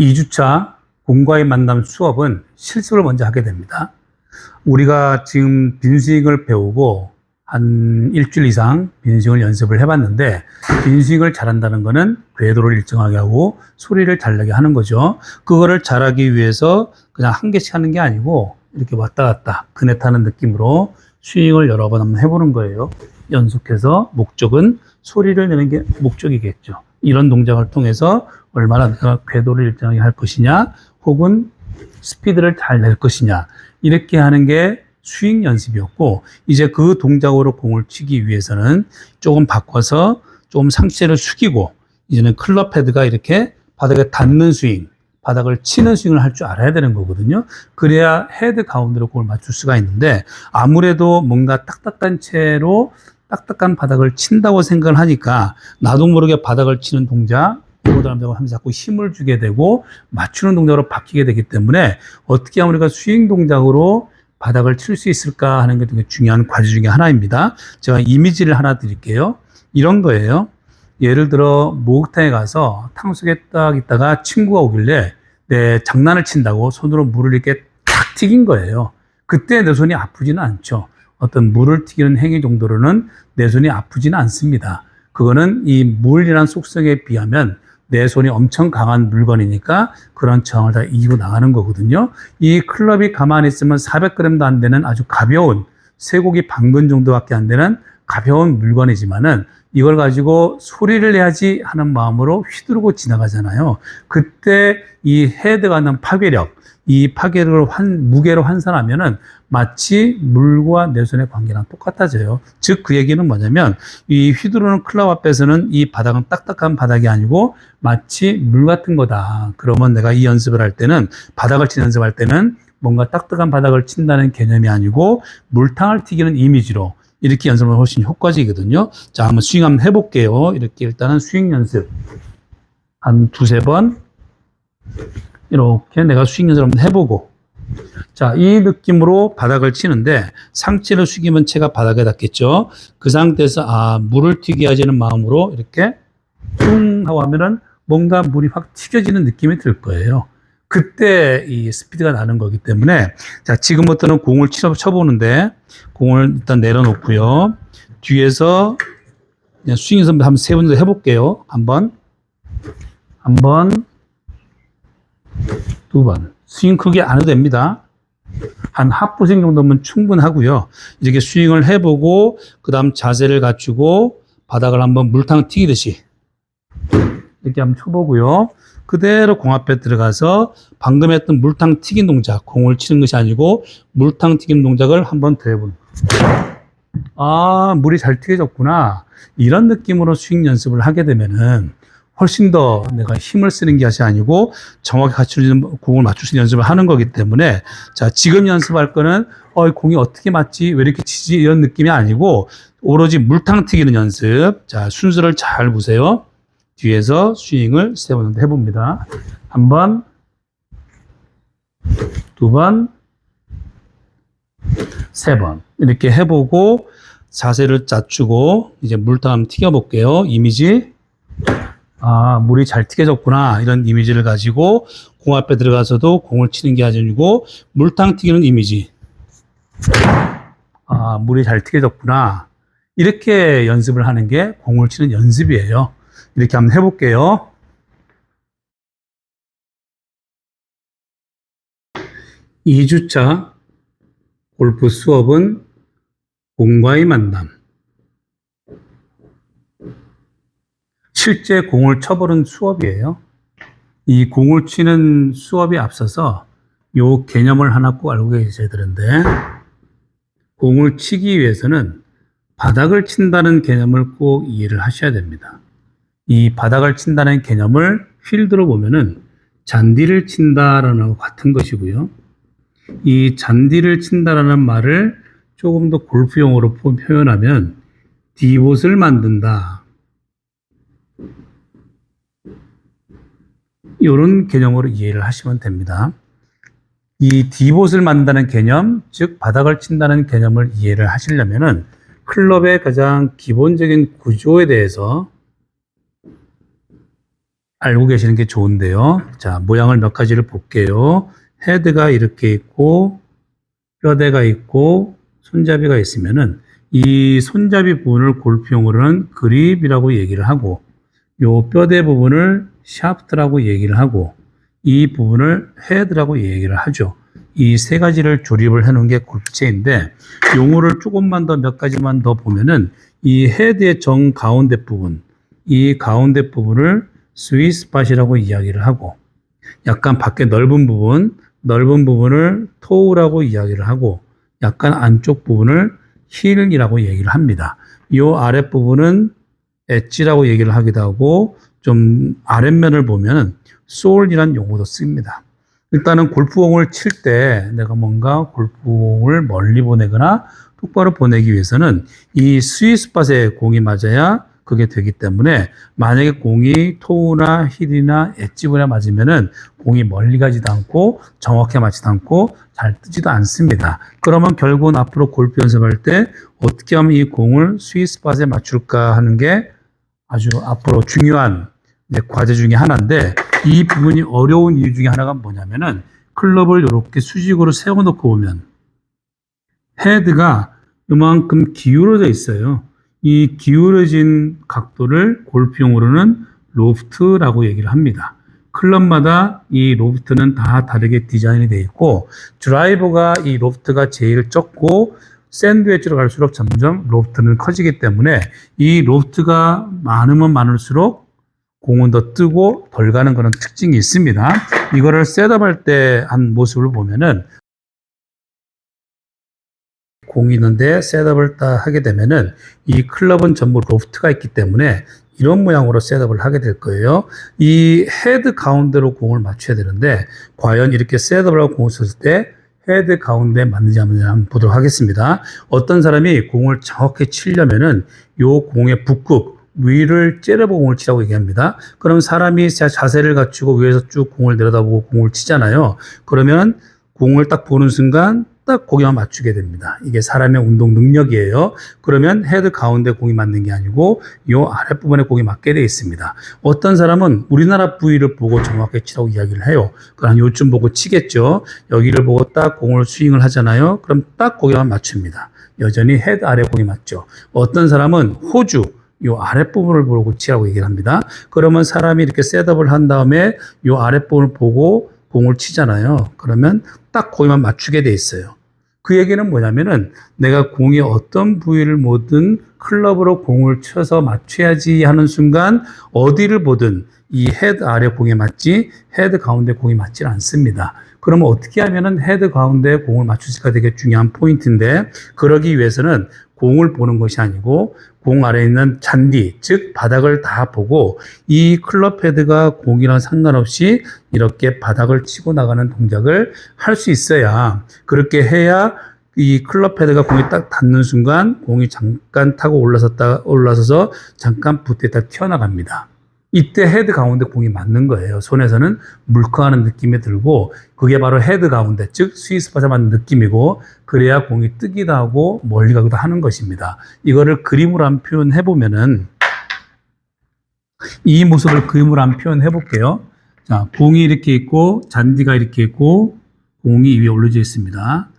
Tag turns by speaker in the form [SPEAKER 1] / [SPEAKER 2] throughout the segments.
[SPEAKER 1] 2주차 공과의 만남 수업은 실습을 먼저 하게 됩니다. 우리가 지금 빈스윙을 배우고 한 일주일 이상 빈스윙을 연습을 해봤는데, 빈스윙을 잘한다는 것은 궤도를 일정하게 하고 소리를 잘 나게 하는 거죠. 그거를 잘하기 위해서 그냥 한 개씩 하는 게 아니고 이렇게 왔다 갔다 그네 타는 느낌으로 스윙을 여러 번 한번 해보는 거예요. 연속해서. 목적은 소리를 내는 게 목적이겠죠. 이런 동작을 통해서 얼마나 내가 궤도를 일정하게 할 것이냐, 혹은 스피드를 잘 낼 것이냐, 이렇게 하는 게 스윙 연습이었고, 이제 그 동작으로 공을 치기 위해서는 조금 바꿔서 좀 상체를 숙이고, 이제는 클럽 헤드가 이렇게 바닥에 닿는 스윙, 바닥을 치는 스윙을 할 줄 알아야 되는 거거든요. 그래야 헤드 가운데로 공을 맞출 수가 있는데, 아무래도 뭔가 딱딱한 채로 딱딱한 바닥을 친다고 생각을 하니까 나도 모르게 바닥을 치는 동작, 하면서 자꾸 힘을 주게 되고 맞추는 동작으로 바뀌게 되기 때문에, 어떻게 하면 우리가 스윙 동작으로 바닥을 칠 수 있을까 하는 게 되게 중요한 과제 중에 하나입니다. 제가 이미지를 하나 드릴게요. 이런 거예요. 예를 들어 목욕탕에 가서 탕수육에 딱 있다가 친구가 오길래 내 장난을 친다고 손으로 물을 이렇게 탁 튀긴 거예요. 그때 내 손이 아프지는 않죠. 어떤 물을 튀기는 행위 정도로는 내 손이 아프지는 않습니다. 그거는 이 물이라는 속성에 비하면 내 손이 엄청 강한 물건이니까 그런 저항을 다 이기고 나가는 거거든요. 이 클럽이 가만히 있으면 400g도 안 되는 아주 가벼운, 쇠고기 반근 정도밖에 안 되는 가벼운 물건이지만은, 이걸 가지고 소리를 내야지 하는 마음으로 휘두르고 지나가잖아요. 그때 이 헤드가 하는 파괴력, 이 파괴력을 무게로 환산하면은 마치 물과 내 손의 관계랑 똑같아져요. 즉, 그 얘기는 뭐냐면, 이 휘두르는 클럽 앞에서는 이 바닥은 딱딱한 바닥이 아니고 마치 물 같은 거다. 그러면 내가 이 연습을 할 때는, 바닥을 치는 연습할 때는 뭔가 딱딱한 바닥을 친다는 개념이 아니고 물탕을 튀기는 이미지로 이렇게 연습을 훨씬 효과적이거든요. 자, 한번 스윙 한번 해볼게요. 이렇게 일단은 스윙 연습 한 두세 번 이렇게 내가 스윙 연습을 한번 해보고, 자, 이 느낌으로 바닥을 치는데 상체를 숙이면 채가 바닥에 닿겠죠. 그 상태에서 물을 튀게 하자는 마음으로 이렇게 퉁 하고 하면은 뭔가 물이 확 튀겨지는 느낌이 들 거예요. 그때 이 스피드가 나는 거기 때문에, 자, 지금부터는 공을 쳐보는데, 공을 일단 내려놓고요. 뒤에서 그냥 스윙 연습 한번 세 번 정도 해볼게요. 한 번, 두 번. 스윙 크게 안 해도 됩니다. 한 하프 스윙 정도면 충분하고요. 이렇게 스윙을 해보고, 그 다음 자세를 갖추고, 바닥을 한번 물탕 튀기듯이 이렇게 한번 쳐보고요. 그대로 공 앞에 들어가서 방금 했던 물탕 튀긴 동작, 공을 치는 것이 아니고 물탕 튀긴 동작을 한번 더 해보는 거예요. 물이 잘 튀겨졌구나. 이런 느낌으로 스윙 연습을 하게 되면은 훨씬 더 내가 힘을 쓰는 것이 아니고 정확히 갖추는 공을 맞출 수 있는 연습을 하는 거기 때문에, 자, 지금 연습할 거는 공이 어떻게 맞지? 왜 이렇게 치지? 이런 느낌이 아니고 오로지 물탕 튀기는 연습. 자, 순서를 잘 보세요. 뒤에서 스윙을 세 번 정도 해봅니다. 한 번, 두 번, 세 번. 이렇게 해보고 자세를 낮추고 이제 물탕 한번 튀겨볼게요. 이미지. 물이 잘 튀겨졌구나. 이런 이미지를 가지고 공 앞에 들어가서도 공을 치는 게 아니고 물탕 튀기는 이미지. 물이 잘 튀겨졌구나. 이렇게 연습을 하는 게 공을 치는 연습이에요. 이렇게 한번 해볼게요. (2주차) 골프 수업은 공과의 만남. 실제 공을 쳐보는 수업이에요. 이 공을 치는 수업에 앞서서 이 개념을 하나 꼭 알고 계셔야 되는데, 공을 치기 위해서는 바닥을 친다는 개념을 꼭 이해를 하셔야 됩니다. 이 바닥을 친다는 개념을 필드로 보면은 잔디를 친다라는 것 같은 것이고요. 이 잔디를 친다라는 말을 조금 더 골프용어로 표현하면 디봇을 만든다, 이런 개념으로 이해를 하시면 됩니다. 이 디봇을 만든다는 개념, 즉 바닥을 친다는 개념을 이해를 하시려면은 클럽의 가장 기본적인 구조에 대해서 알고 계시는 게 좋은데요. 자, 모양을 몇 가지를 볼게요. 헤드가 이렇게 있고, 뼈대가 있고, 손잡이가 있으면은 이 손잡이 부분을 골프용으로는 그립이라고 얘기를 하고, 요 뼈대 부분을 샤프트라고 얘기를 하고, 이 부분을 헤드라고 얘기를 하죠. 이 세 가지를 조립을 해 놓은 게 골프채인데, 용어를 조금만 더 몇 가지만 더 보면은 이 헤드의 정 가운데 부분, 이 가운데 부분을 스윗스팟이라고 이야기를 하고, 약간 밖에 넓은 부분을 토우라고 이야기를 하고, 약간 안쪽 부분을 힐이라고 얘기를 합니다. 이 아랫부분은 엣지라고 얘기를 하기도 하고, 좀 아랫면을 보면 소울이라는 용어도 씁니다. 일단은 골프공을 칠 때 내가 뭔가 골프공을 멀리 보내거나 똑바로 보내기 위해서는 이 스윗스팟에 공이 맞아야 그게 되기 때문에, 만약에 공이 토우나 힐이나 엣지부에 맞으면은 공이 멀리 가지도 않고 정확하게 맞지도 않고 잘 뜨지도 않습니다. 그러면 결국은 앞으로 골프 연습할 때 어떻게 하면 이 공을 스윗스팟에 맞출까 하는 게 아주 앞으로 중요한 과제 중에 하나인데, 이 부분이 어려운 이유 중에 하나가 뭐냐면은 클럽을 이렇게 수직으로 세워놓고 보면 헤드가 이만큼 기울어져 있어요. 이 기울어진 각도를 골프용으로는 로프트라고 얘기를 합니다. 클럽마다 이 로프트는 다 다르게 디자인이 되어 있고, 드라이버가 이 로프트가 제일 적고 샌드웨지로 갈수록 점점 로프트는 커지기 때문에 이 로프트가 많으면 많을수록 공은 더 뜨고 덜 가는 그런 특징이 있습니다. 이거를 셋업할 때 한 모습을 보면은, 공이 있는데 셋업을 딱 하게 되면은 이 클럽은 전부 로프트가 있기 때문에 이런 모양으로 셋업을 하게 될 거예요. 이 헤드 가운데로 공을 맞춰야 되는데, 과연 이렇게 셋업을 하고 공을 쳤을 때 헤드 가운데 맞는지 안 맞는지 한번 보도록 하겠습니다. 어떤 사람이 공을 정확히 치려면은 요 공의 북극 위를 째려보고 공을 치라고 얘기합니다. 그럼 사람이 자세를 갖추고 위에서 쭉 공을 내려다보고 공을 치잖아요. 그러면 공을 딱 보는 순간 딱 거기만 맞추게 됩니다. 이게 사람의 운동 능력이에요. 그러면 헤드 가운데 공이 맞는 게 아니고 이 아랫부분에 공이 맞게 되어 있습니다. 어떤 사람은 우리나라 부위를 보고 정확하게 치라고 이야기를 해요. 그럼 요쯤 보고 치겠죠. 여기를 보고 딱 공을 스윙을 하잖아요. 그럼 딱 거기만 맞춥니다. 여전히 헤드 아래 공이 맞죠. 어떤 사람은 호주 요 아랫부분을 보고 치라고 얘기를 합니다. 그러면 사람이 이렇게 셋업을 한 다음에 요 아랫부분을 보고 공을 치잖아요. 그러면 딱 거기만 맞추게 돼 있어요. 그 얘기는 뭐냐면은 내가 공의 어떤 부위를 모든 클럽으로 공을 쳐서 맞춰야지 하는 순간 어디를 보든 이 헤드 아래 공에 맞지 헤드 가운데 공이 맞지 않습니다. 그러면 어떻게 하면은 헤드 가운데 공을 맞추기가 되게 중요한 포인트인데, 그러기 위해서는 공을 보는 것이 아니고 공 아래에 있는 잔디, 즉 바닥을 다 보고 이 클럽 헤드가 공이랑 상관없이 이렇게 바닥을 치고 나가는 동작을 할 수 있어야, 그렇게 해야 이 클럽 헤드가 공에 딱 닿는 순간 공이 잠깐 타고 올라서서 잠깐 붙었다 튀어나갑니다. 이때 헤드 가운데 공이 맞는 거예요. 손에서는 물컹하는 느낌이 들고, 그게 바로 헤드 가운데, 즉 스윗스팟에 맞는 느낌이고, 그래야 공이 뜨기도 하고 멀리 가기도 하는 것입니다. 이거를 그림으로 한번 표현해 보면은, 이 모습을 그림으로 한번 표현해 볼게요. 자, 공이 이렇게 있고 잔디가 이렇게 있고 공이 위에 올려져 있습니다.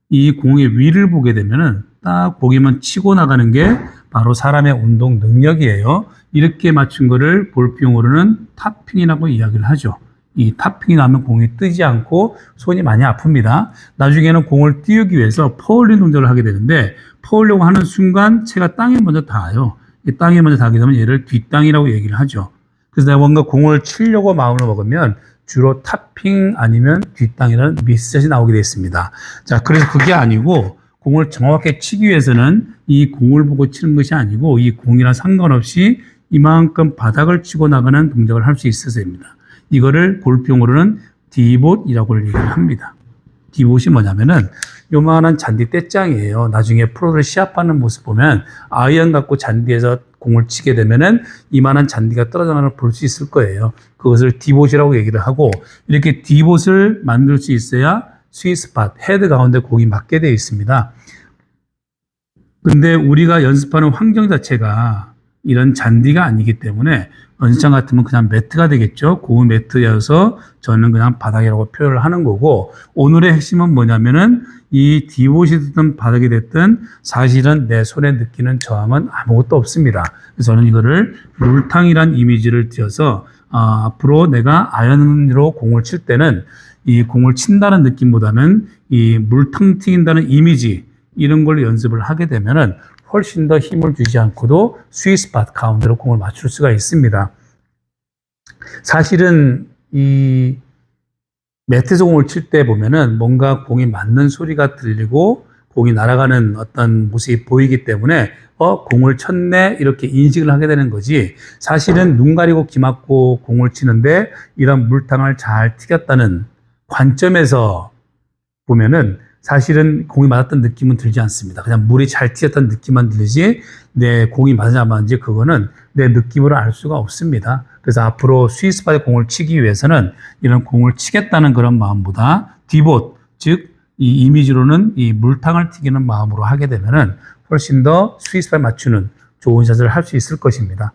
[SPEAKER 1] 이 공의 위를 보게 되면은 딱 보기만 치고 나가는 게 바로 사람의 운동 능력이에요. 이렇게 맞춘 거를 골프용어로는 탑핑이라고 이야기를 하죠. 이 탑핑이 나면 공이 뜨지 않고 손이 많이 아픕니다. 나중에는 공을 띄우기 위해서 퍼올링 동작을 하게 되는데, 퍼올려고 하는 순간 채가 땅에 먼저 닿아요. 이 땅에 먼저 닿게 되면 얘를 뒷땅이라고 얘기를 하죠. 그래서 내가 뭔가 공을 치려고 마음을 먹으면 주로 탑핑 아니면 뒷땅이라는 미스샷이 나오게 되어 있습니다. 자, 그래서 그게 아니고 공을 정확하게 치기 위해서는 이 공을 보고 치는 것이 아니고 이 공이랑 상관없이 이만큼 바닥을 치고 나가는 동작을 할 수 있어서입니다. 이거를 골프용어로는 디봇이라고 얘기를 합니다. 디봇이 뭐냐면은 요만한 잔디 떼짱이에요. 나중에 프로들 시합하는 모습 보면 아이언 갖고 잔디에서 공을 치게 되면은 이만한 잔디가 떨어져 나가는 걸 볼 수 있을 거예요. 그것을 디봇이라고 얘기를 하고, 이렇게 디봇을 만들 수 있어야 스윗스팟, 헤드 가운데 공이 맞게 되어 있습니다. 근데 우리가 연습하는 환경 자체가 이런 잔디가 아니기 때문에 연습장 같으면 그냥 매트가 되겠죠. 고무 매트여서 저는 그냥 바닥이라고 표현을 하는 거고, 오늘의 핵심은 뭐냐면은 이 디봇이 됐든 바닥이 됐든 사실은 내 손에 느끼는 저항은 아무것도 없습니다. 그래서 저는 이거를 물탕이란 이미지를 띄어서 앞으로 내가 아이언으로 공을 칠 때는 이 공을 친다는 느낌보다는 이 물탕 튀긴다는 이미지, 이런 걸 연습을 하게 되면은 훨씬 더 힘을 주지 않고도 스윗 스팟 가운데로 공을 맞출 수가 있습니다. 사실은 이 매트에서 공을 칠 때 보면은 뭔가 공이 맞는 소리가 들리고 공이 날아가는 어떤 모습이 보이기 때문에 공을 쳤네 이렇게 인식을 하게 되는 거지, 사실은 눈 가리고 귀 막고 공을 치는데 이런 물탕을 잘 튀겼다는 관점에서 보면은 사실은 공이 맞았던 느낌은 들지 않습니다. 그냥 물이 잘 튀었다는 느낌만 들지 내 공이 맞았냐 안 맞는지 그거는 내 느낌으로 알 수가 없습니다. 그래서 앞으로 스위스바의 공을 치기 위해서는 이런 공을 치겠다는 그런 마음보다 디봇, 즉 이 이미지로는 이 물탕을 튀기는 마음으로 하게 되면은 훨씬 더 스위스바에 맞추는 좋은 샷을 할 수 있을 것입니다.